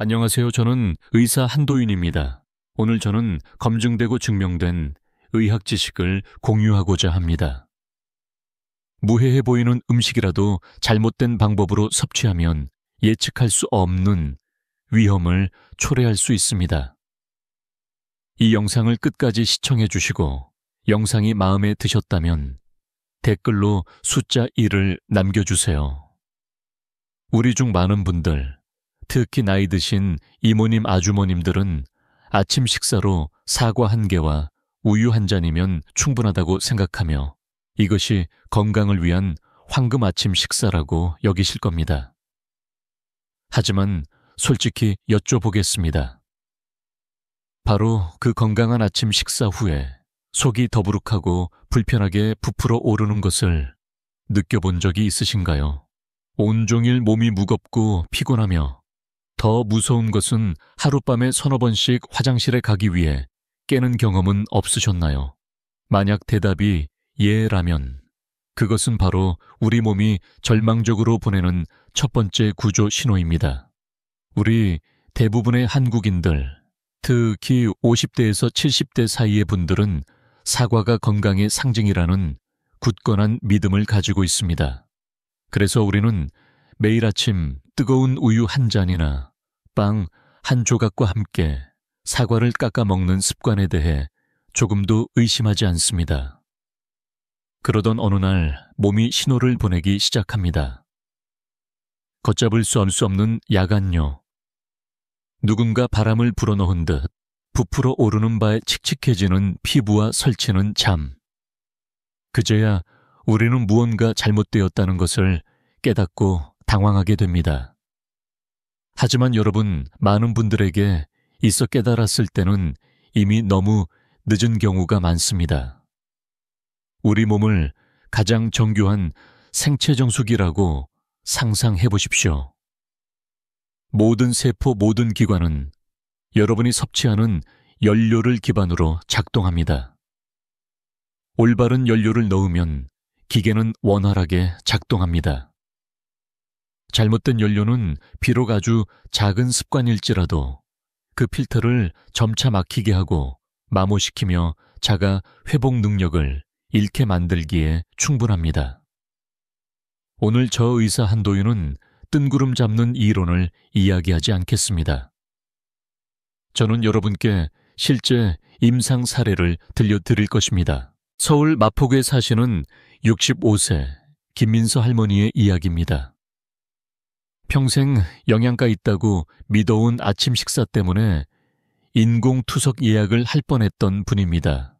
안녕하세요. 저는 의사 한도윤입니다. 오늘 저는 검증되고 증명된 의학 지식을 공유하고자 합니다. 무해해 보이는 음식이라도 잘못된 방법으로 섭취하면 예측할 수 없는 위험을 초래할 수 있습니다. 이 영상을 끝까지 시청해 주시고 영상이 마음에 드셨다면 댓글로 숫자 1을 남겨주세요. 우리 중 많은 분들, 특히 나이 드신 이모님, 아주머님들은 아침 식사로 사과 1개와 우유 1잔이면 충분하다고 생각하며 이것이 건강을 위한 황금 아침 식사라고 여기실 겁니다. 하지만 솔직히 여쭤보겠습니다. 바로 그 건강한 아침 식사 후에 속이 더부룩하고 불편하게 부풀어 오르는 것을 느껴본 적이 있으신가요? 온종일 몸이 무겁고 피곤하며 더 무서운 것은 하룻밤에 서너 번씩 화장실에 가기 위해 깨는 경험은 없으셨나요? 만약 대답이 예라면 그것은 바로 우리 몸이 절망적으로 보내는 첫 번째 구조 신호입니다. 우리 대부분의 한국인들, 특히 50대에서 70대 사이의 분들은 사과가 건강의 상징이라는 굳건한 믿음을 가지고 있습니다. 그래서 우리는 매일 아침 뜨거운 우유 1잔이나 빵 1조각과 함께 사과를 깎아 먹는 습관에 대해 조금도 의심하지 않습니다. 그러던 어느 날 몸이 신호를 보내기 시작합니다. 걷잡을 수 없는 야간요. 누군가 바람을 불어넣은 듯 부풀어 오르는 바에 칙칙해지는 피부와 설치는 잠. 그제야 우리는 무언가 잘못되었다는 것을 깨닫고 당황하게 됩니다. 하지만 여러분, 많은 분들에게 있어 깨달았을 때는 이미 너무 늦은 경우가 많습니다. 우리 몸을 가장 정교한 생체정수기라고 상상해 보십시오. 모든 세포, 모든 기관은 여러분이 섭취하는 연료를 기반으로 작동합니다. 올바른 연료를 넣으면 기계는 원활하게 작동합니다. 잘못된 연료는 비록 아주 작은 습관일지라도 그 필터를 점차 막히게 하고 마모시키며 자가 회복 능력을 잃게 만들기에 충분합니다. 오늘 저 의사 한도윤은 뜬구름 잡는 이론을 이야기하지 않겠습니다. 저는 여러분께 실제 임상 사례를 들려드릴 것입니다. 서울 마포구에 사시는 65세 김민서 할머니의 이야기입니다. 평생 영양가 있다고 믿어온 아침 식사 때문에 인공투석 예약을 할 뻔했던 분입니다.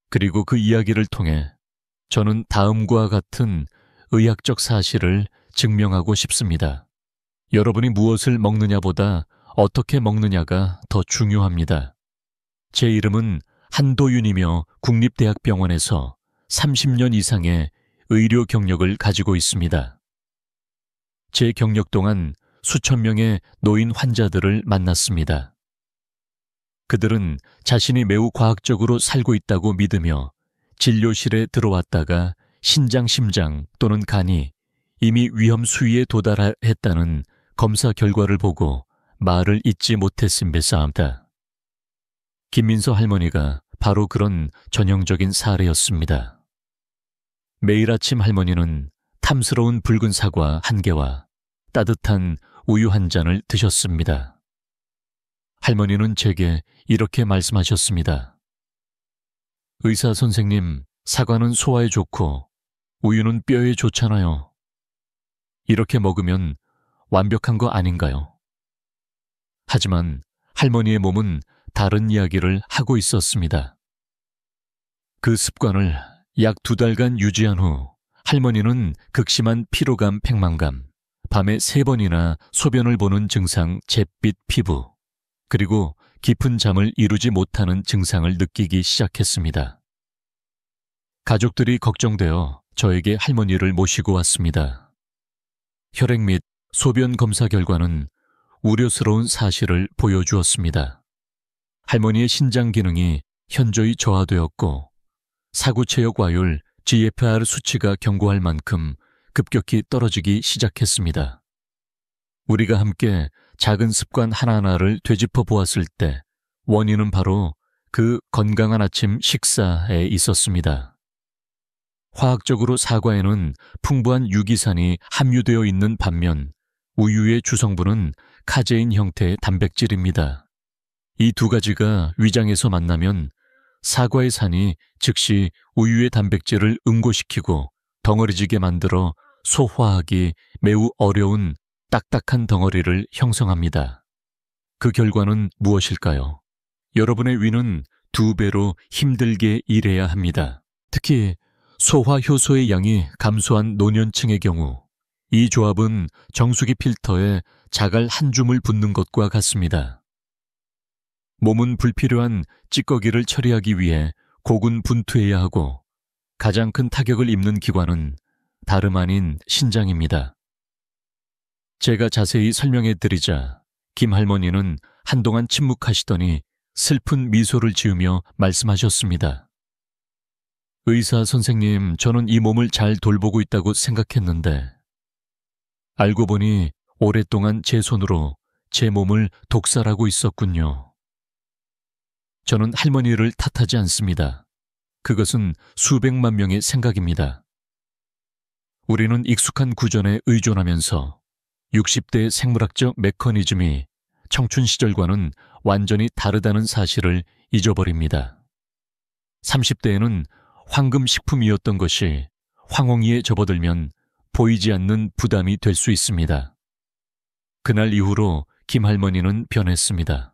그리고 그 이야기를 통해 저는 다음과 같은 의학적 사실을 증명하고 싶습니다. 여러분이 무엇을 먹느냐보다 어떻게 먹느냐가 더 중요합니다. 제 이름은 한도윤이며 국립대학병원에서 30년 이상의 의료 경력을 가지고 있습니다. 제 경력 동안 수천 명의 노인 환자들을 만났습니다. 그들은 자신이 매우 과학적으로 살고 있다고 믿으며 진료실에 들어왔다가 신장, 심장 또는 간이 이미 위험 수위에 도달했다는 검사 결과를 보고 말을 잇지 못했음배싸움다. 김민서 할머니가 바로 그런 전형적인 사례였습니다. 매일 아침 할머니는 탐스러운 붉은 사과 1개와 따뜻한 우유 1잔을 드셨습니다. 할머니는 제게 이렇게 말씀하셨습니다. 의사 선생님, 사과는 소화에 좋고 우유는 뼈에 좋잖아요. 이렇게 먹으면 완벽한 거 아닌가요? 하지만 할머니의 몸은 다른 이야기를 하고 있었습니다. 그 습관을 약 2달간 유지한 후 할머니는 극심한 피로감, 백만감, 밤에 3번이나 소변을 보는 증상, 잿빛 피부, 그리고 깊은 잠을 이루지 못하는 증상을 느끼기 시작했습니다. 가족들이 걱정되어 저에게 할머니를 모시고 왔습니다. 혈액 및 소변 검사 결과는 우려스러운 사실을 보여주었습니다. 할머니의 신장 기능이 현저히 저하되었고 사구체역과율 GFR 수치가 경고할 만큼 급격히 떨어지기 시작했습니다. 우리가 함께 작은 습관 하나하나를 되짚어 보았을 때 원인은 바로 그 건강한 아침 식사에 있었습니다. 화학적으로 사과에는 풍부한 유기산이 함유되어 있는 반면 우유의 주성분은 카제인 형태의 단백질입니다. 이 두 가지가 위장에서 만나면 사과의 산이 즉시 우유의 단백질을 응고시키고 덩어리지게 만들어 소화하기 매우 어려운 딱딱한 덩어리를 형성합니다. 그 결과는 무엇일까요? 여러분의 위는 2배로 힘들게 일해야 합니다. 특히 소화 효소의 양이 감소한 노년층의 경우 이 조합은 정수기 필터에 자갈 한 줌을 붓는 것과 같습니다. 몸은 불필요한 찌꺼기를 처리하기 위해 고군분투해야 하고 가장 큰 타격을 입는 기관은 다름 아닌 신장입니다. 제가 자세히 설명해 드리자 김 할머니는 한동안 침묵하시더니 슬픈 미소를 지으며 말씀하셨습니다. 의사 선생님, 저는 이 몸을 잘 돌보고 있다고 생각했는데 알고 보니 오랫동안 제 손으로 제 몸을 독살하고 있었군요. 저는 할머니를 탓하지 않습니다. 그것은 수백만 명의 생각입니다. 우리는 익숙한 구전에 의존하면서 60대의 생물학적 메커니즘이 청춘 시절과는 완전히 다르다는 사실을 잊어버립니다. 30대에는 황금식품이었던 것이 황홍이에 접어들면 보이지 않는 부담이 될 수 있습니다. 그날 이후로 김 할머니는 변했습니다.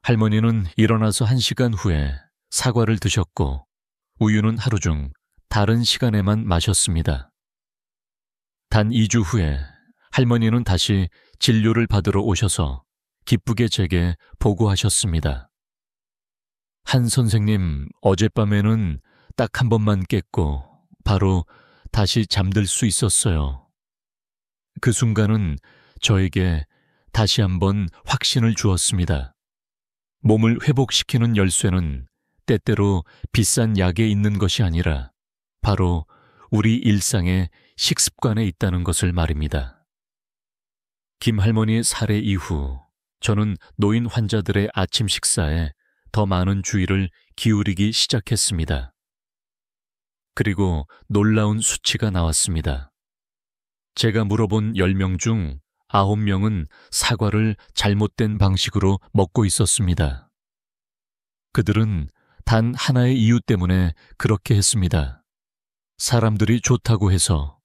할머니는 일어나서 1시간 후에 사과를 드셨고 우유는 하루 중 다른 시간에만 마셨습니다. 단 2주 후에 할머니는 다시 진료를 받으러 오셔서 기쁘게 제게 보고하셨습니다. 한 선생님, 어젯밤에는 딱 한 번만 깼고 바로 다시 잠들 수 있었어요. 그 순간은 저에게 다시 한번 확신을 주었습니다. 몸을 회복시키는 열쇠는 때때로 비싼 약에 있는 것이 아니라 바로 우리 일상의 식습관에 있다는 것을 말입니다. 김 할머니의 사례 이후 저는 노인 환자들의 아침 식사에 더 많은 주의를 기울이기 시작했습니다. 그리고 놀라운 수치가 나왔습니다. 제가 물어본 10명 중 9명은 사과를 잘못된 방식으로 먹고 있었습니다. 그들은 단 하나의 이유 때문에 그렇게 했습니다. 사람들이 좋다고 해서.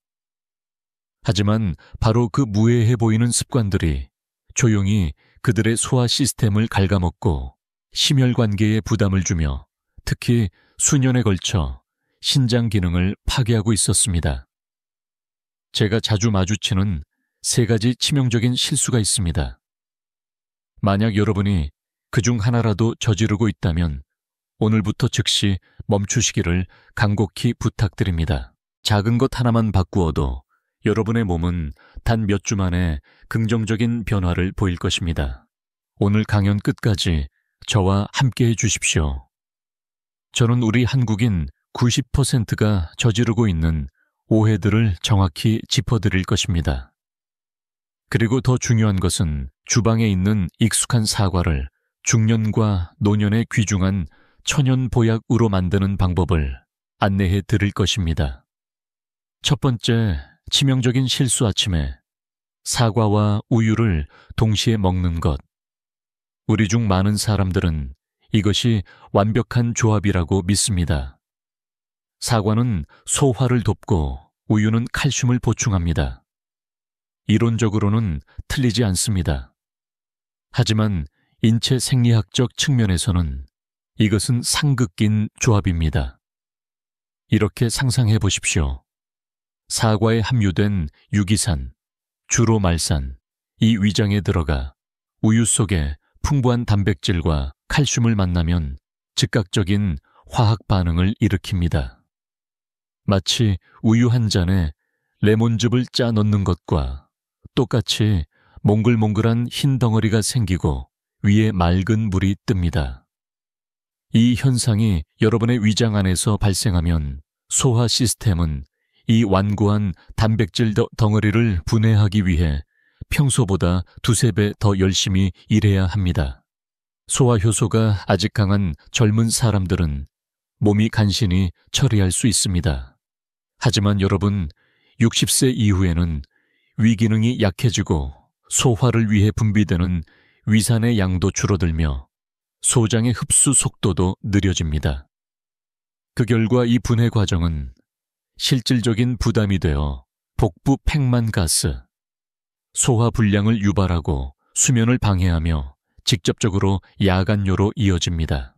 하지만 바로 그 무해해 보이는 습관들이 조용히 그들의 소화 시스템을 갉아먹고 심혈관계에 부담을 주며 특히 수년에 걸쳐 신장 기능을 파괴하고 있었습니다. 제가 자주 마주치는 3가지 치명적인 실수가 있습니다. 만약 여러분이 그중 하나라도 저지르고 있다면 오늘부터 즉시 멈추시기를 간곡히 부탁드립니다. 작은 것 하나만 바꾸어도 여러분의 몸은 단 몇 주 만에 긍정적인 변화를 보일 것입니다. 오늘 강연 끝까지 저와 함께해 주십시오. 저는 우리 한국인 90%가 저지르고 있는 오해들을 정확히 짚어드릴 것입니다. 그리고 더 중요한 것은 주방에 있는 익숙한 사과를 중년과 노년에 귀중한 천연 보약으로 만드는 방법을 안내해 드릴 것입니다. 첫 번째, 치명적인 실수 아침에 사과와 우유를 동시에 먹는 것. 우리 중 많은 사람들은 이것이 완벽한 조합이라고 믿습니다. 사과는 소화를 돕고 우유는 칼슘을 보충합니다. 이론적으로는 틀리지 않습니다. 하지만 인체 생리학적 측면에서는 이것은 상극인 조합입니다. 이렇게 상상해 보십시오. 사과에 함유된 유기산, 주로 말산, 이 위장에 들어가 우유 속에 풍부한 단백질과 칼슘을 만나면 즉각적인 화학 반응을 일으킵니다. 마치 우유 한 잔에 레몬즙을 짜 넣는 것과 똑같이 몽글몽글한 흰 덩어리가 생기고 위에 맑은 물이 뜹니다. 이 현상이 여러분의 위장 안에서 발생하면 소화 시스템은 이 완고한 단백질 덩어리를 분해하기 위해 평소보다 두세 배 더 열심히 일해야 합니다. 소화효소가 아직 강한 젊은 사람들은 몸이 간신히 처리할 수 있습니다. 하지만 여러분, 60세 이후에는 위기능이 약해지고 소화를 위해 분비되는 위산의 양도 줄어들며 소장의 흡수 속도도 느려집니다. 그 결과 이 분해 과정은 실질적인 부담이 되어 복부 팽만가스, 소화 불량을 유발하고 수면을 방해하며 직접적으로 야간뇨로 이어집니다.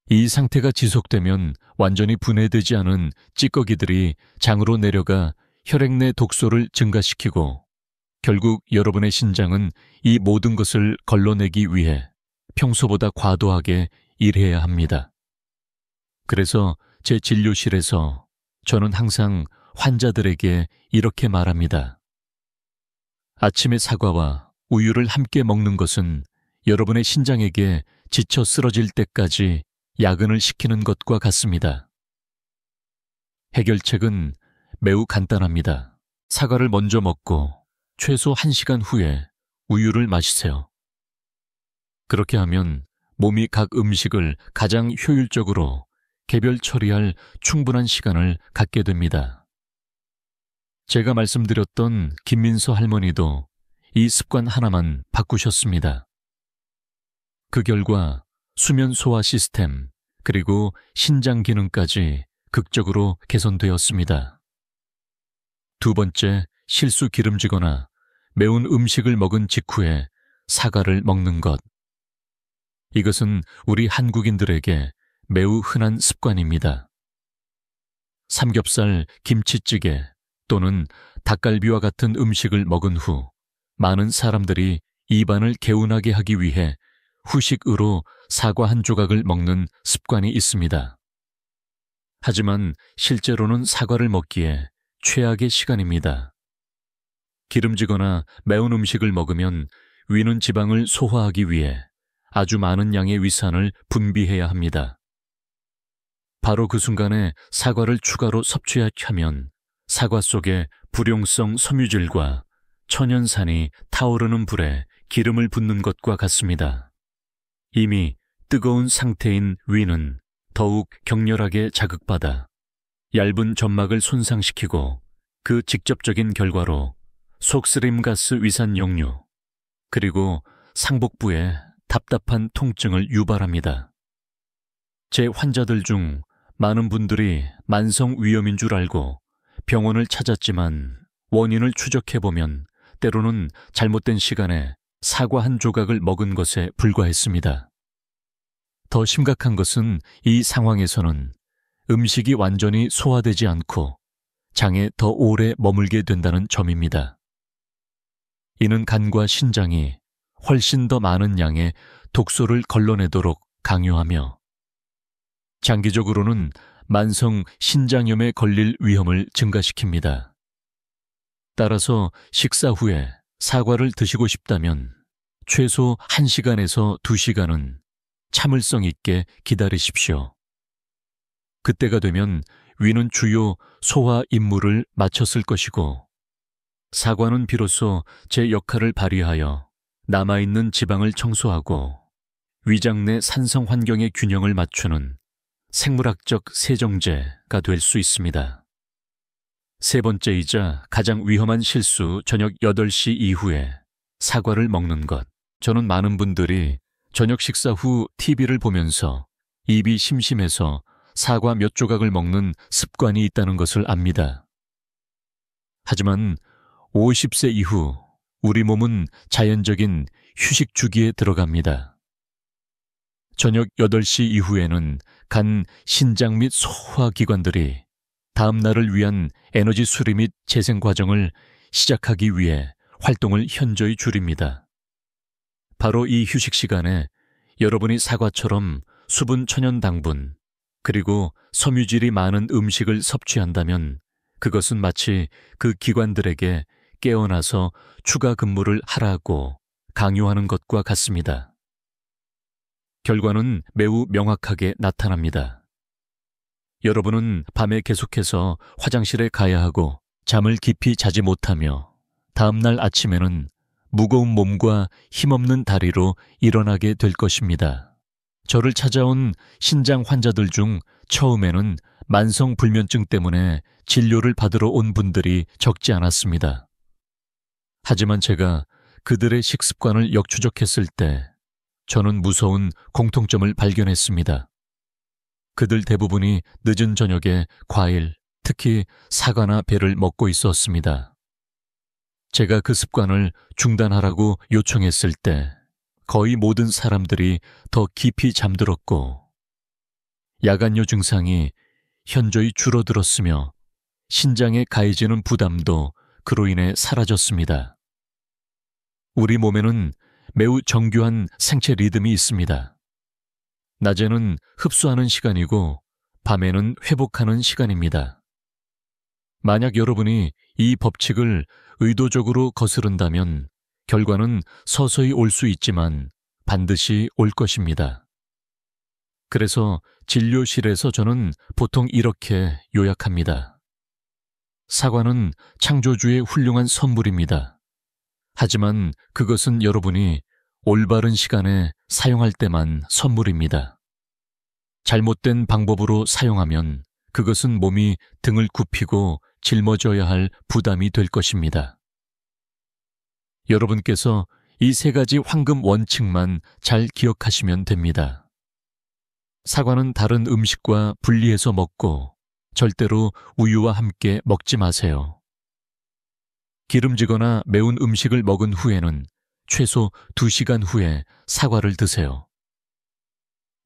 이 상태가 지속되면 완전히 분해되지 않은 찌꺼기들이 장으로 내려가 혈액 내 독소를 증가시키고 결국 여러분의 신장은 이 모든 것을 걸러내기 위해 평소보다 과도하게 일해야 합니다. 그래서 제 진료실에서 저는 항상 환자들에게 이렇게 말합니다. 아침에 사과와 우유를 함께 먹는 것은 여러분의 신장에게 지쳐 쓰러질 때까지 야근을 시키는 것과 같습니다. 해결책은 매우 간단합니다. 사과를 먼저 먹고 최소 1시간 후에 우유를 마시세요. 그렇게 하면 몸이 각 음식을 가장 효율적으로 개별 처리할 충분한 시간을 갖게 됩니다. 제가 말씀드렸던 김민서 할머니도 이 습관 하나만 바꾸셨습니다. 그 결과 수면 소화 시스템 그리고 신장 기능까지 극적으로 개선되었습니다. 두 번째, 실수 기름지거나 매운 음식을 먹은 직후에 사과를 먹는 것. 이것은 우리 한국인들에게 매우 흔한 습관입니다. 삼겹살, 김치찌개 또는 닭갈비와 같은 음식을 먹은 후 많은 사람들이 입안을 개운하게 하기 위해 후식으로 사과 한 조각을 먹는 습관이 있습니다. 하지만 실제로는 사과를 먹기에 최악의 시간입니다. 기름지거나 매운 음식을 먹으면 위는 지방을 소화하기 위해 아주 많은 양의 위산을 분비해야 합니다. 바로 그 순간에 사과를 추가로 섭취하면 사과 속에 불용성 섬유질과 천연산이 타오르는 불에 기름을 붓는 것과 같습니다. 이미 뜨거운 상태인 위는 더욱 격렬하게 자극받아 얇은 점막을 손상시키고 그 직접적인 결과로 속쓰림가스 위산 역류 그리고 상복부에 답답한 통증을 유발합니다. 제 환자들 중 많은 분들이 만성 위염인 줄 알고 병원을 찾았지만 원인을 추적해보면 때로는 잘못된 시간에 사과 한 조각을 먹은 것에 불과했습니다. 더 심각한 것은 이 상황에서는 음식이 완전히 소화되지 않고 장에 더 오래 머물게 된다는 점입니다. 이는 간과 신장이 훨씬 더 많은 양의 독소를 걸러내도록 강요하며 장기적으로는 만성 신장염에 걸릴 위험을 증가시킵니다. 따라서 식사 후에 사과를 드시고 싶다면 최소 1시간에서 2시간은 참을성 있게 기다리십시오. 그때가 되면 위는 주요 소화 임무를 마쳤을 것이고 사과는 비로소 제 역할을 발휘하여 남아있는 지방을 청소하고 위장 내 산성 환경의 균형을 맞추는 생물학적 세정제가 될 수 있습니다. 세 번째이자 가장 위험한 실수, 저녁 8시 이후에 사과를 먹는 것. 저는 많은 분들이 저녁 식사 후 TV를 보면서 입이 심심해서 사과 몇 조각을 먹는 습관이 있다는 것을 압니다. 하지만 50세 이후 우리 몸은 자연적인 휴식 주기에 들어갑니다. 저녁 8시 이후에는 간, 신장 및 소화기관들이 다음 날을 위한 에너지 수리 및 재생 과정을 시작하기 위해 활동을 현저히 줄입니다. 바로 이 휴식 시간에 여러분이 사과처럼 수분 천연 당분 그리고 섬유질이 많은 음식을 섭취한다면 그것은 마치 그 기관들에게 깨어나서 추가 근무를 하라고 강요하는 것과 같습니다. 결과는 매우 명확하게 나타납니다. 여러분은 밤에 계속해서 화장실에 가야 하고 잠을 깊이 자지 못하며 다음날 아침에는 무거운 몸과 힘없는 다리로 일어나게 될 것입니다. 저를 찾아온 신장 환자들 중 처음에는 만성불면증 때문에 진료를 받으러 온 분들이 적지 않았습니다. 하지만 제가 그들의 식습관을 역추적했을 때 저는 무서운 공통점을 발견했습니다. 그들 대부분이 늦은 저녁에 과일, 특히 사과나 배를 먹고 있었습니다. 제가 그 습관을 중단하라고 요청했을 때 거의 모든 사람들이 더 깊이 잠들었고 야간요 증상이 현저히 줄어들었으며 신장에 가해지는 부담도 그로 인해 사라졌습니다. 우리 몸에는 매우 정교한 생체 리듬이 있습니다. 낮에는 흡수하는 시간이고 밤에는 회복하는 시간입니다. 만약 여러분이 이 법칙을 의도적으로 거스른다면 결과는 서서히 올 수 있지만 반드시 올 것입니다. 그래서 진료실에서 저는 보통 이렇게 요약합니다. 사과는 창조주의 훌륭한 선물입니다. 하지만 그것은 여러분이 올바른 시간에 사용할 때만 선물입니다. 잘못된 방법으로 사용하면 그것은 몸이 등을 굽히고 짊어져야 할 부담이 될 것입니다. 여러분께서 이 세 가지 황금 원칙만 잘 기억하시면 됩니다. 사과는 다른 음식과 분리해서 먹고 절대로 우유와 함께 먹지 마세요. 기름지거나 매운 음식을 먹은 후에는 최소 2시간 후에 사과를 드세요.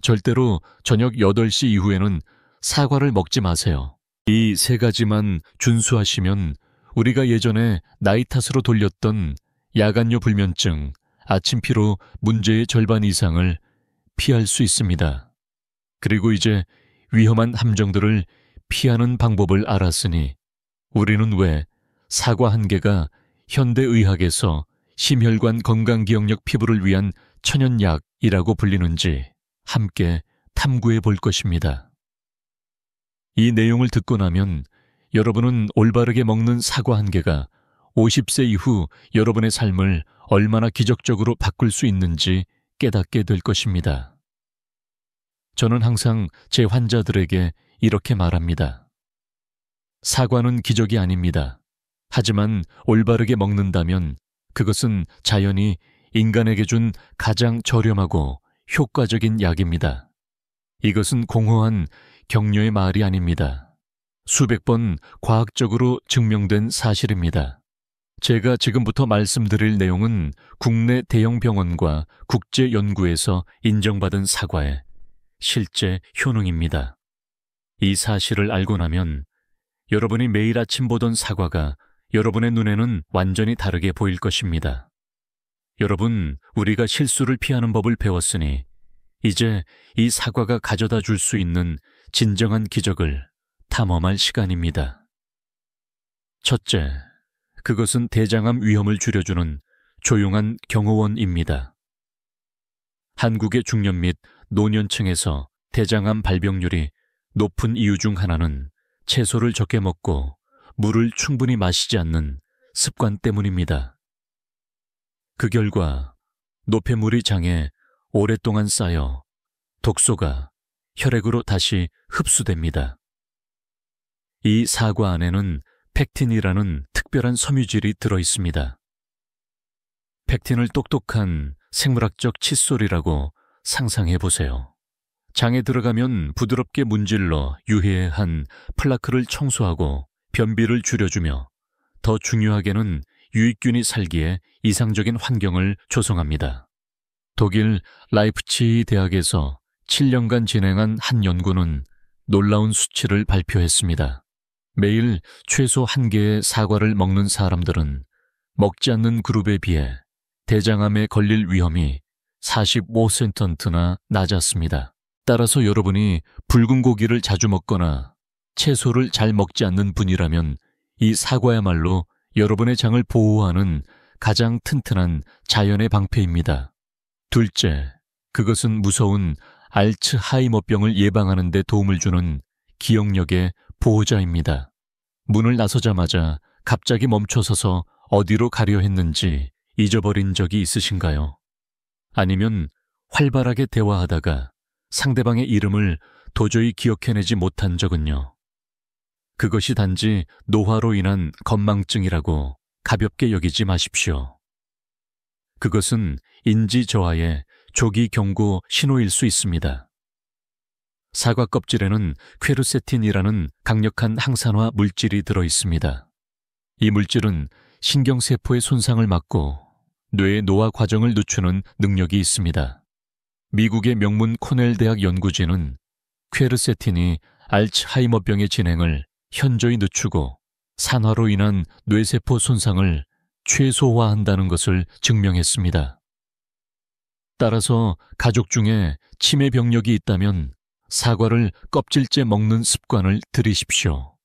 절대로 저녁 8시 이후에는 사과를 먹지 마세요. 이 세 가지만 준수하시면 우리가 예전에 나이 탓으로 돌렸던 야간요 불면증, 아침 피로 문제의 절반 이상을 피할 수 있습니다. 그리고 이제 위험한 함정들을 피하는 방법을 알았으니 우리는 왜 사과 한 개가 현대의학에서 심혈관 건강기억력 피부를 위한 천연약이라고 불리는지 함께 탐구해 볼 것입니다. 이 내용을 듣고 나면 여러분은 올바르게 먹는 사과 한 개가 50세 이후 여러분의 삶을 얼마나 기적적으로 바꿀 수 있는지 깨닫게 될 것입니다. 저는 항상 제 환자들에게 이렇게 말합니다. 사과는 기적이 아닙니다. 하지만 올바르게 먹는다면 그것은 자연이 인간에게 준 가장 저렴하고 효과적인 약입니다. 이것은 공허한 격려의 말이 아닙니다. 수백 번 과학적으로 증명된 사실입니다. 제가 지금부터 말씀드릴 내용은 국내 대형 병원과 국제 연구에서 인정받은 사과의 실제 효능입니다. 이 사실을 알고 나면 여러분이 매일 아침 보던 사과가 여러분의 눈에는 완전히 다르게 보일 것입니다. 여러분, 우리가 실수를 피하는 법을 배웠으니 이제 이 사과가 가져다 줄 수 있는 진정한 기적을 탐험할 시간입니다. 첫째, 그것은 대장암 위험을 줄여주는 조용한 경호원입니다. 한국의 중년 및 노년층에서 대장암 발병률이 높은 이유 중 하나는 채소를 적게 먹고 물을 충분히 마시지 않는 습관 때문입니다. 그 결과 노폐물이 장에 오랫동안 쌓여 독소가 혈액으로 다시 흡수됩니다. 이 사과 안에는 펙틴이라는 특별한 섬유질이 들어있습니다. 펙틴을 똑똑한 생물학적 칫솔이라고 상상해보세요. 장에 들어가면 부드럽게 문질러 유해한 플라크를 청소하고 변비를 줄여주며 더 중요하게는 유익균이 살기에 이상적인 환경을 조성합니다. 독일 라이프치히 대학에서 7년간 진행한 한 연구는 놀라운 수치를 발표했습니다. 매일 최소 1개의 사과를 먹는 사람들은 먹지 않는 그룹에 비해 대장암에 걸릴 위험이 45%나 낮았습니다. 따라서 여러분이 붉은 고기를 자주 먹거나 채소를 잘 먹지 않는 분이라면 이 사과야말로 여러분의 장을 보호하는 가장 튼튼한 자연의 방패입니다. 둘째, 그것은 무서운 알츠하이머병을 예방하는 데 도움을 주는 기억력의 보호자입니다. 문을 나서자마자 갑자기 멈춰서서 어디로 가려 했는지 잊어버린 적이 있으신가요? 아니면 활발하게 대화하다가 상대방의 이름을 도저히 기억해내지 못한 적은요? 그것이 단지 노화로 인한 건망증이라고 가볍게 여기지 마십시오. 그것은 인지 저하의 조기 경고 신호일 수 있습니다. 사과 껍질에는 퀘르세틴이라는 강력한 항산화 물질이 들어 있습니다. 이 물질은 신경세포의 손상을 막고 뇌의 노화 과정을 늦추는 능력이 있습니다. 미국의 명문 코넬 대학 연구진은 퀘르세틴이 알츠하이머병의 진행을 현저히 늦추고 산화로 인한 뇌세포 손상을 최소화한다는 것을 증명했습니다. 따라서 가족 중에 치매 병력이 있다면 사과를 껍질째 먹는 습관을 들이십시오.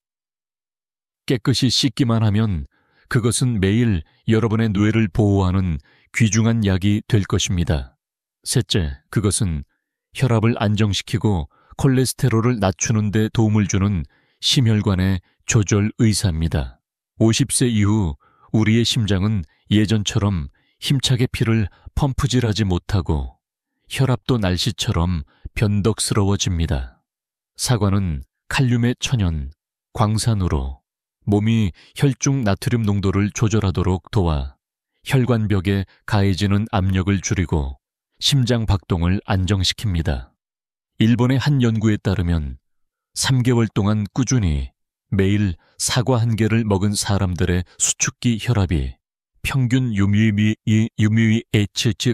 깨끗이 씻기만 하면 그것은 매일 여러분의 뇌를 보호하는 귀중한 약이 될 것입니다. 셋째, 그것은 혈압을 안정시키고 콜레스테롤을 낮추는 데 도움을 주는 심혈관의 조절 의사입니다. 50세 이후 우리의 심장은 예전처럼 힘차게 피를 펌프질하지 못하고 혈압도 날씨처럼 변덕스러워집니다. 사과는 칼륨의 천연, 광산으로 몸이 혈중 나트륨 농도를 조절하도록 도와 혈관벽에 가해지는 압력을 줄이고 심장 박동을 안정시킵니다. 일본의 한 연구에 따르면 3개월 동안 꾸준히 매일 사과 한 개를 먹은 사람들의 수축기 혈압이 평균 UMH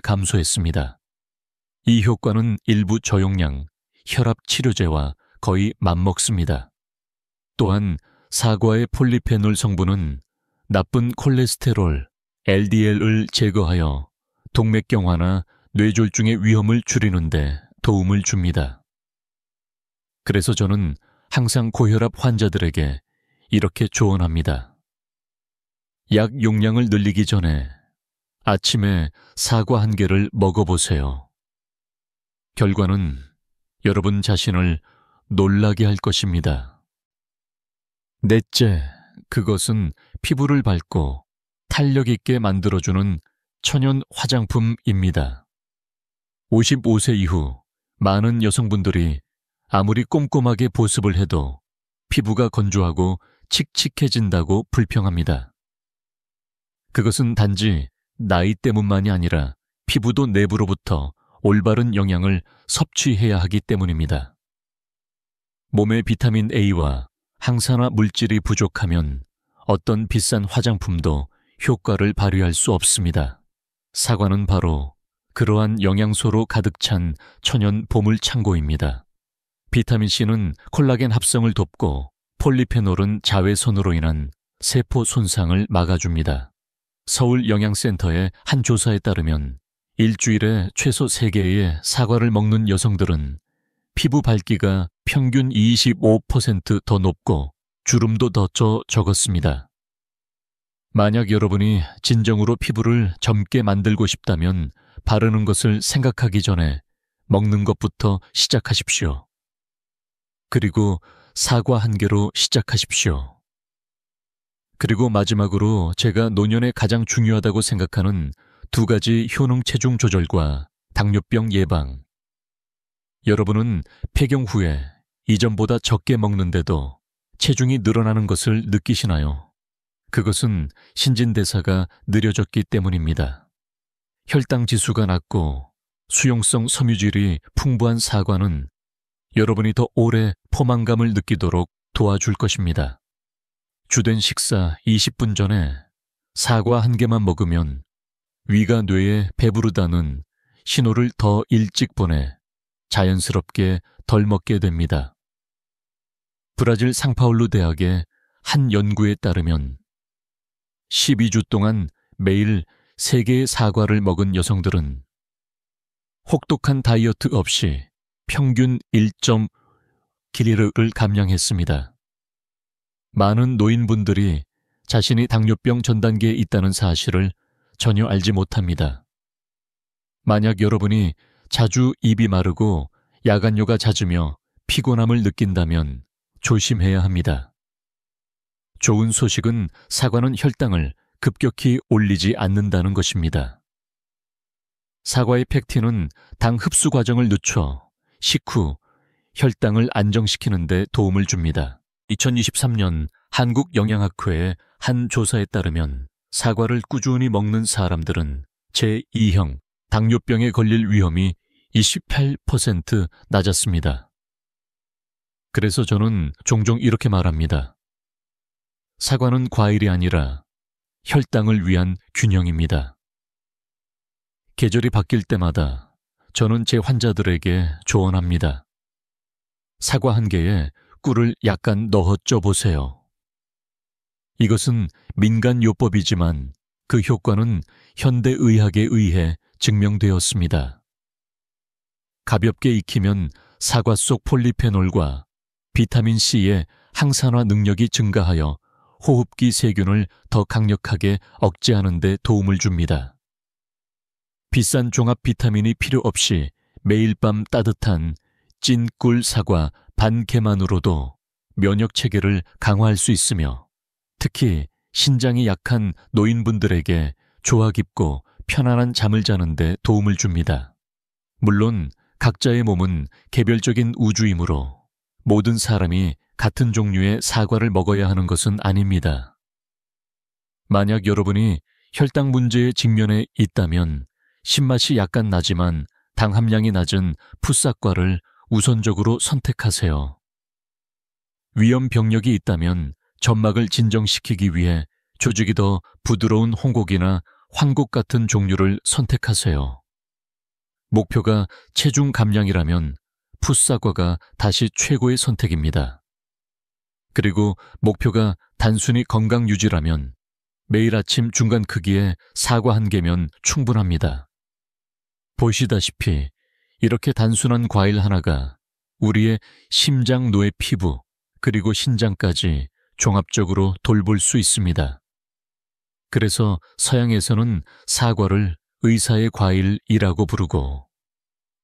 감소했습니다. 이 효과는 일부 저용량 혈압 치료제와 거의 맞먹습니다. 또한 사과의 폴리페놀 성분은 나쁜 콜레스테롤, LDL을 제거하여 동맥경화나 뇌졸중의 위험을 줄이는 데 도움을 줍니다. 그래서 저는 항상 고혈압 환자들에게 이렇게 조언합니다. 약 용량을 늘리기 전에 아침에 사과 한 개를 먹어보세요. 결과는 여러분 자신을 놀라게 할 것입니다. 넷째, 그것은 피부를 밝고 탄력 있게 만들어주는 천연 화장품입니다. 55세 이후 많은 여성분들이 아무리 꼼꼼하게 보습을 해도 피부가 건조하고 칙칙해진다고 불평합니다. 그것은 단지 나이 때문만이 아니라 피부도 내부로부터 올바른 영양을 섭취해야 하기 때문입니다. 몸의 비타민 A와 항산화 물질이 부족하면 어떤 비싼 화장품도 효과를 발휘할 수 없습니다. 사과는 바로 그러한 영양소로 가득 찬 천연 보물 창고입니다. 비타민C는 콜라겐 합성을 돕고 폴리페놀은 자외선으로 인한 세포 손상을 막아줍니다. 서울영양센터의 한 조사에 따르면 일주일에 최소 3개의 사과를 먹는 여성들은 피부 밝기가 평균 25% 더 높고 주름도 더 적었습니다. 만약 여러분이 진정으로 피부를 젊게 만들고 싶다면 바르는 것을 생각하기 전에 먹는 것부터 시작하십시오. 그리고 사과 한 개로 시작하십시오. 그리고 마지막으로 제가 노년에 가장 중요하다고 생각하는 2가지 효능 체중 조절과 당뇨병 예방. 여러분은 폐경 후에 이전보다 적게 먹는데도 체중이 늘어나는 것을 느끼시나요? 그것은 신진대사가 느려졌기 때문입니다. 혈당 지수가 낮고 수용성 섬유질이 풍부한 사과는 여러분이 더 오래 포만감을 느끼도록 도와줄 것입니다. 주된 식사 20분 전에 사과 한 개만 먹으면 위가 뇌에 배부르다는 신호를 더 일찍 보내 자연스럽게 덜 먹게 됩니다. 브라질 상파울루 대학의 한 연구에 따르면 12주 동안 매일 3개의 사과를 먹은 여성들은 혹독한 다이어트 없이 평균 1.kg를 감량했습니다. 많은 노인분들이 자신이 당뇨병 전 단계에 있다는 사실을 전혀 알지 못합니다. 만약 여러분이 자주 입이 마르고 야간뇨가 잦으며 피곤함을 느낀다면 조심해야 합니다. 좋은 소식은 사과는 혈당을 급격히 올리지 않는다는 것입니다. 사과의 팩틴은 당 흡수 과정을 늦춰 식후 혈당을 안정시키는 데 도움을 줍니다. 2023년 한국영양학회의 한 조사에 따르면 사과를 꾸준히 먹는 사람들은 제2형 당뇨병에 걸릴 위험이 28% 낮았습니다. 그래서 저는 종종 이렇게 말합니다. 사과는 과일이 아니라 혈당을 위한 균형입니다. 계절이 바뀔 때마다 저는 제 환자들에게 조언합니다. 사과 한 개에 꿀을 약간 넣어 보세요. 이것은 민간요법이지만 그 효과는 현대의학에 의해 증명되었습니다. 가볍게 익히면 사과 속 폴리페놀과 비타민C의 항산화 능력이 증가하여 호흡기 세균을 더 강력하게 억제하는 데 도움을 줍니다. 비싼 종합 비타민이 필요 없이 매일 밤 따뜻한 찐 꿀 사과 반 개만으로도 면역 체계를 강화할 수 있으며 특히 신장이 약한 노인분들에게 조화 깊고 편안한 잠을 자는 데 도움을 줍니다. 물론 각자의 몸은 개별적인 우주이므로 모든 사람이 같은 종류의 사과를 먹어야 하는 것은 아닙니다. 만약 여러분이 혈당 문제에 직면해 있다면 신맛이 약간 나지만 당 함량이 낮은 풋사과를 우선적으로 선택하세요. 위험 병력이 있다면 점막을 진정시키기 위해 조직이 더 부드러운 홍고기나 황곡 같은 종류를 선택하세요. 목표가 체중 감량이라면 풋사과가 다시 최고의 선택입니다. 그리고 목표가 단순히 건강 유지라면 매일 아침 중간 크기의 사과 한 개면 충분합니다. 보시다시피 이렇게 단순한 과일 하나가 우리의 심장, 뇌, 피부, 그리고 신장까지 종합적으로 돌볼 수 있습니다. 그래서 서양에서는 사과를 의사의 과일이라고 부르고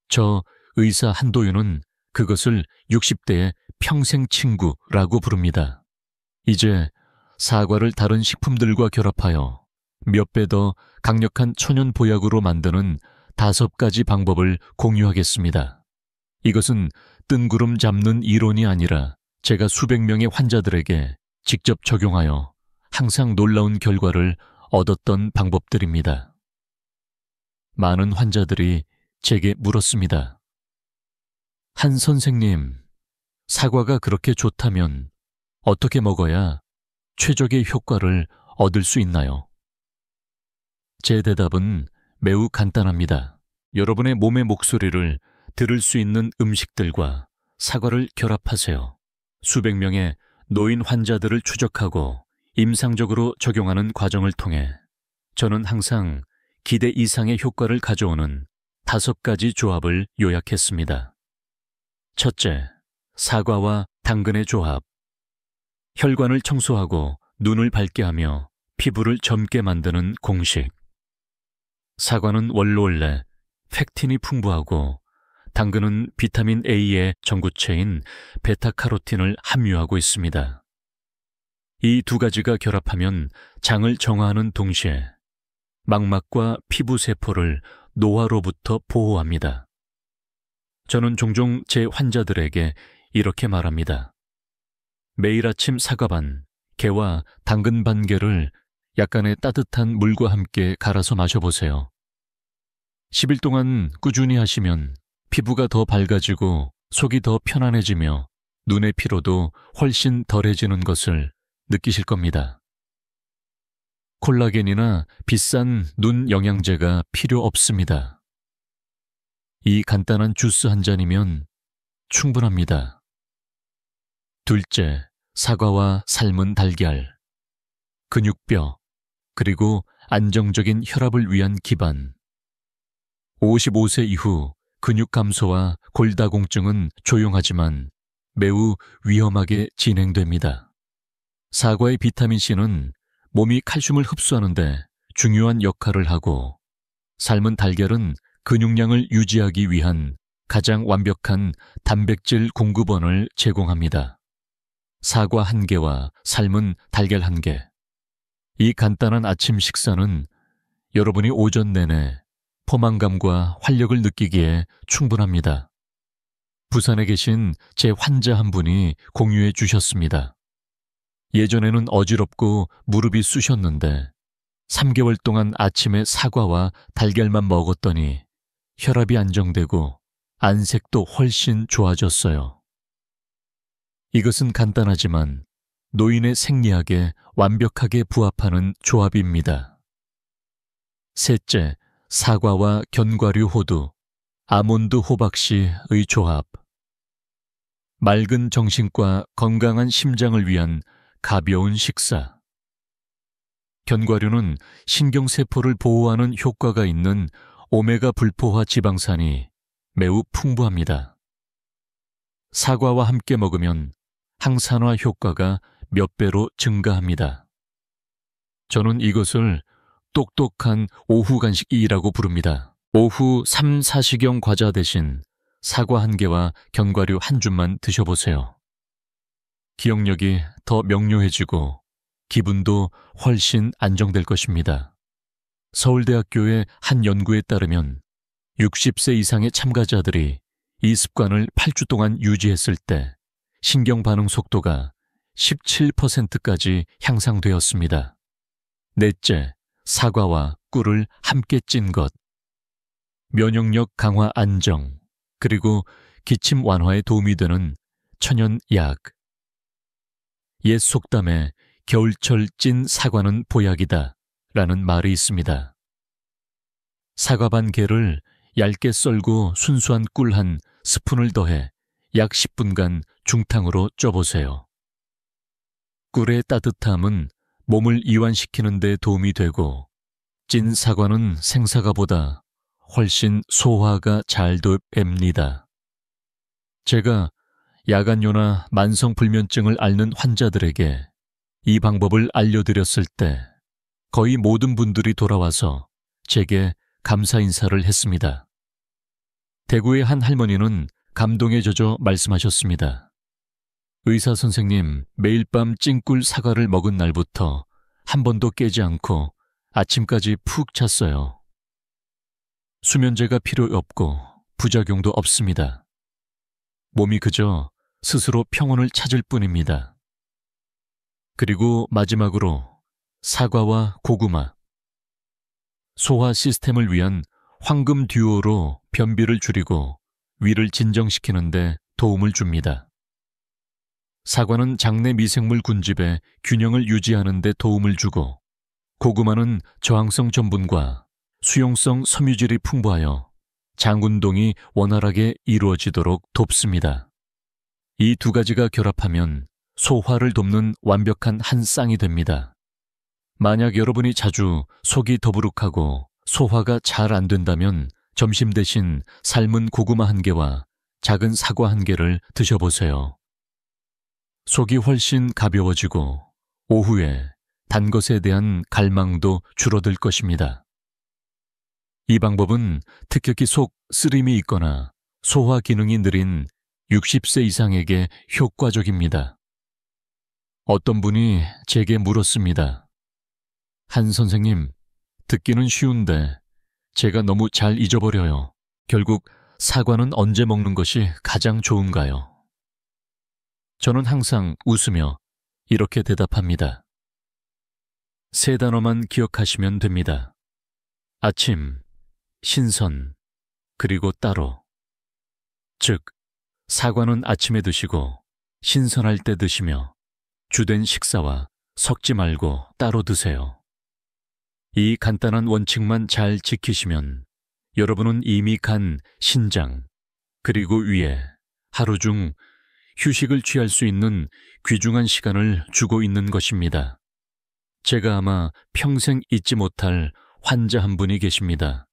저 의사 한도윤은 그것을 60대의 평생 친구라고 부릅니다. 이제 사과를 다른 식품들과 결합하여 몇 배 더 강력한 천연 보약으로 만드는 5가지 방법을 공유하겠습니다. 이것은 뜬구름 잡는 이론이 아니라 제가 수백 명의 환자들에게 직접 적용하여 항상 놀라운 결과를 얻었던 방법들입니다. 많은 환자들이 제게 물었습니다. 한 선생님, 사과가 그렇게 좋다면 어떻게 먹어야 최적의 효과를 얻을 수 있나요? 제 대답은 매우 간단합니다. 여러분의 몸의 목소리를 들을 수 있는 음식들과 사과를 결합하세요. 수백 명의 노인 환자들을 추적하고 임상적으로 적용하는 과정을 통해 저는 항상 기대 이상의 효과를 가져오는 5가지 조합을 요약했습니다. 첫째, 사과와 당근의 조합. 혈관을 청소하고 눈을 밝게 하며 피부를 젊게 만드는 공식. 사과는 원래 팩틴이 풍부하고 당근은 비타민 A의 전구체인 베타카로틴을 함유하고 있습니다. 이 2가지가 결합하면 장을 정화하는 동시에 망막과 피부 세포를 노화로부터 보호합니다. 저는 종종 제 환자들에게 이렇게 말합니다. 매일 아침 사과 반, 개와 당근 반 개를 약간의 따뜻한 물과 함께 갈아서 마셔보세요. 10일 동안 꾸준히 하시면 피부가 더 밝아지고 속이 더 편안해지며 눈의 피로도 훨씬 덜해지는 것을 느끼실 겁니다. 콜라겐이나 비싼 눈 영양제가 필요 없습니다. 이 간단한 주스 한 잔이면 충분합니다. 둘째, 사과와 삶은 달걀. 근육뼈, 그리고 안정적인 혈압을 위한 기반. 55세 이후 근육 감소와 골다공증은 조용하지만 매우 위험하게 진행됩니다. 사과의 비타민C는 몸이 칼슘을 흡수하는데 중요한 역할을 하고 삶은 달걀은 근육량을 유지하기 위한 가장 완벽한 단백질 공급원을 제공합니다. 사과 1개와 삶은 달걀 1개. 이 간단한 아침 식사는 여러분이 오전 내내 포만감과 활력을 느끼기에 충분합니다. 부산에 계신 제 환자 한 분이 공유해 주셨습니다. 예전에는 어지럽고 무릎이 쑤셨는데 3개월 동안 아침에 사과와 달걀만 먹었더니 혈압이 안정되고 안색도 훨씬 좋아졌어요. 이것은 간단하지만 노인의 생리학에 완벽하게 부합하는 조합입니다. 셋째, 사과와 견과류 호두, 아몬드 호박씨의 조합. 맑은 정신과 건강한 심장을 위한 가벼운 식사. 견과류는 신경세포를 보호하는 효과가 있는 오메가 불포화 지방산이 매우 풍부합니다. 사과와 함께 먹으면 항산화 효과가 몇 배로 증가합니다. 저는 이것을 똑똑한 오후 간식이라고 부릅니다. 오후 3, 4시경 과자 대신 사과 1개와 견과류 1줌만 드셔보세요. 기억력이 더 명료해지고 기분도 훨씬 안정될 것입니다. 서울대학교의 한 연구에 따르면 60세 이상의 참가자들이 이 습관을 8주 동안 유지했을 때 신경 반응 속도가 17%까지 향상되었습니다. 넷째, 사과와 꿀을 함께 찐 것. 면역력 강화 안정, 그리고 기침 완화에 도움이 되는 천연 약. 옛 속담에 겨울철 찐 사과는 보약이다 라는 말이 있습니다. 사과 반 개를 얇게 썰고 순수한 꿀 한 스푼을 더해 약 10분간 중탕으로 쪄보세요. 꿀의 따뜻함은 몸을 이완시키는 데 도움이 되고 찐 사과는 생사과보다 훨씬 소화가 잘 됩니다. 제가 야간요나 만성불면증을 앓는 환자들에게 이 방법을 알려드렸을 때 거의 모든 분들이 돌아와서 제게 감사 인사를 했습니다. 대구의 한 할머니는 감동에 젖어 말씀하셨습니다. 의사 선생님, 매일 밤 찐꿀 사과를 먹은 날부터 한 번도 깨지 않고 아침까지 푹 잤어요. 수면제가 필요 없고 부작용도 없습니다. 몸이 그저 스스로 평온을 찾을 뿐입니다. 그리고 마지막으로 사과와 고구마. 소화 시스템을 위한 황금 듀오로 변비를 줄이고 위를 진정시키는 데 도움을 줍니다. 사과는 장내 미생물 군집의 균형을 유지하는 데 도움을 주고 고구마는 저항성 전분과 수용성 섬유질이 풍부하여 장 운동이 원활하게 이루어지도록 돕습니다. 이 두 가지가 결합하면 소화를 돕는 완벽한 한 쌍이 됩니다. 만약 여러분이 자주 속이 더부룩하고 소화가 잘 안 된다면 점심 대신 삶은 고구마 1개와 작은 사과 1개를 드셔보세요. 속이 훨씬 가벼워지고 오후에 단 것에 대한 갈망도 줄어들 것입니다. 이 방법은 특히 속 쓰림이 있거나 소화 기능이 느린 60세 이상에게 효과적입니다. 어떤 분이 제게 물었습니다. 한 선생님, 듣기는 쉬운데 제가 너무 잘 잊어버려요. 결국 사과는 언제 먹는 것이 가장 좋은가요? 저는 항상 웃으며 이렇게 대답합니다. 3단어만 기억하시면 됩니다. 아침, 신선, 그리고 따로. 즉, 사과는 아침에 드시고 신선할 때 드시며 주된 식사와 섞지 말고 따로 드세요. 이 간단한 원칙만 잘 지키시면 여러분은 이미 간 신장, 그리고 위에 하루 중 휴식을 취할 수 있는 귀중한 시간을 주고 있는 것입니다. 제가 아마 평생 잊지 못할 환자 한 분이 계십니다.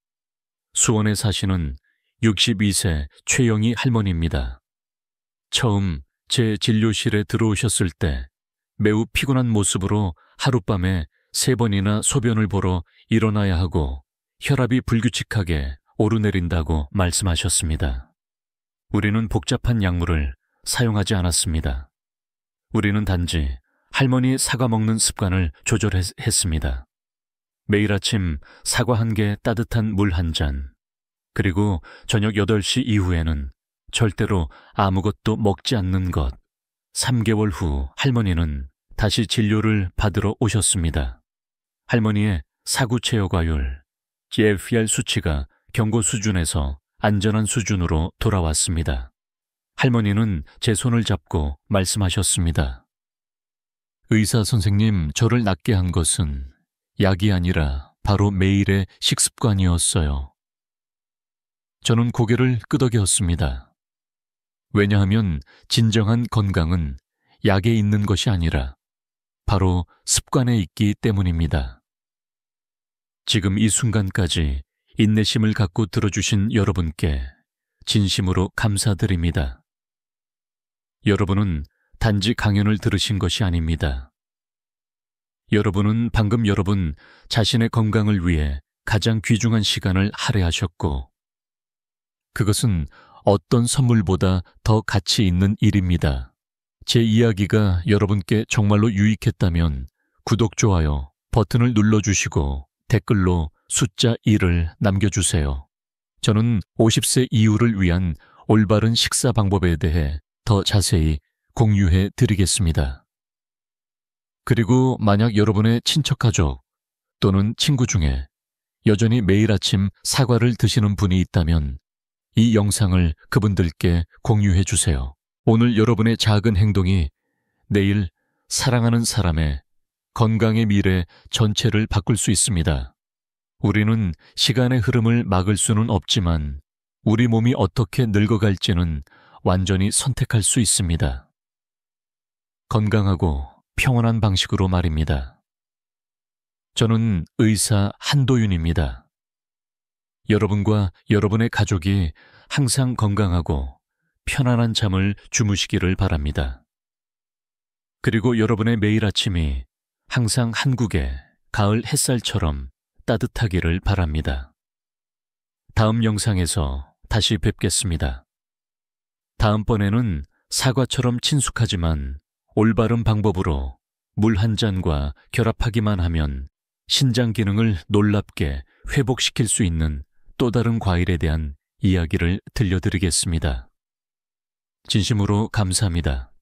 수원에 사시는 62세 최영희 할머니입니다. 처음 제 진료실에 들어오셨을 때 매우 피곤한 모습으로 하룻밤에 3번이나 소변을 보러 일어나야 하고 혈압이 불규칙하게 오르내린다고 말씀하셨습니다. 우리는 복잡한 약물을 사용하지 않았습니다. 우리는 단지 할머니 사과 먹는 습관을 조절했습니다. 매일 아침 사과 한 개 따뜻한 물 한 잔, 그리고 저녁 8시 이후에는 절대로 아무것도 먹지 않는 것. 3개월 후 할머니는 다시 진료를 받으러 오셨습니다. 할머니의 사구 체여과율, GFR 수치가 경고 수준에서 안전한 수준으로 돌아왔습니다. 할머니는 제 손을 잡고 말씀하셨습니다. 의사 선생님, 저를 낫게 한 것은 약이 아니라 바로 매일의 식습관이었어요. 저는 고개를 끄덕였습니다. 왜냐하면 진정한 건강은 약에 있는 것이 아니라 바로 습관에 있기 때문입니다. 지금 이 순간까지 인내심을 갖고 들어주신 여러분께 진심으로 감사드립니다. 여러분은 단지 강연을 들으신 것이 아닙니다. 여러분은 방금 여러분 자신의 건강을 위해 가장 귀중한 시간을 할애하셨고, 그것은 어떤 선물보다 더 가치 있는 일입니다. 제 이야기가 여러분께 정말로 유익했다면 구독, 좋아요 버튼을 눌러주시고 댓글로 숫자 1을 남겨주세요. 저는 50세 이후를 위한 올바른 식사 방법에 대해 더 자세히 공유해 드리겠습니다. 그리고 만약 여러분의 친척 가족 또는 친구 중에 여전히 매일 아침 사과를 드시는 분이 있다면 이 영상을 그분들께 공유해 주세요. 오늘 여러분의 작은 행동이 내일 사랑하는 사람의 건강의 미래 전체를 바꿀 수 있습니다. 우리는 시간의 흐름을 막을 수는 없지만 우리 몸이 어떻게 늙어갈지는 완전히 선택할 수 있습니다. 건강하고 평온한 방식으로 말입니다. 저는 의사 한도윤입니다. 여러분과 여러분의 가족이 항상 건강하고 편안한 잠을 주무시기를 바랍니다. 그리고 여러분의 매일 아침이 항상 한국의 가을 햇살처럼 따뜻하기를 바랍니다. 다음 영상에서 다시 뵙겠습니다. 다음번에는 사과처럼 친숙하지만 올바른 방법으로 물 한 잔과 결합하기만 하면 신장 기능을 놀랍게 회복시킬 수 있는 또 다른 과일에 대한 이야기를 들려드리겠습니다. 진심으로 감사합니다.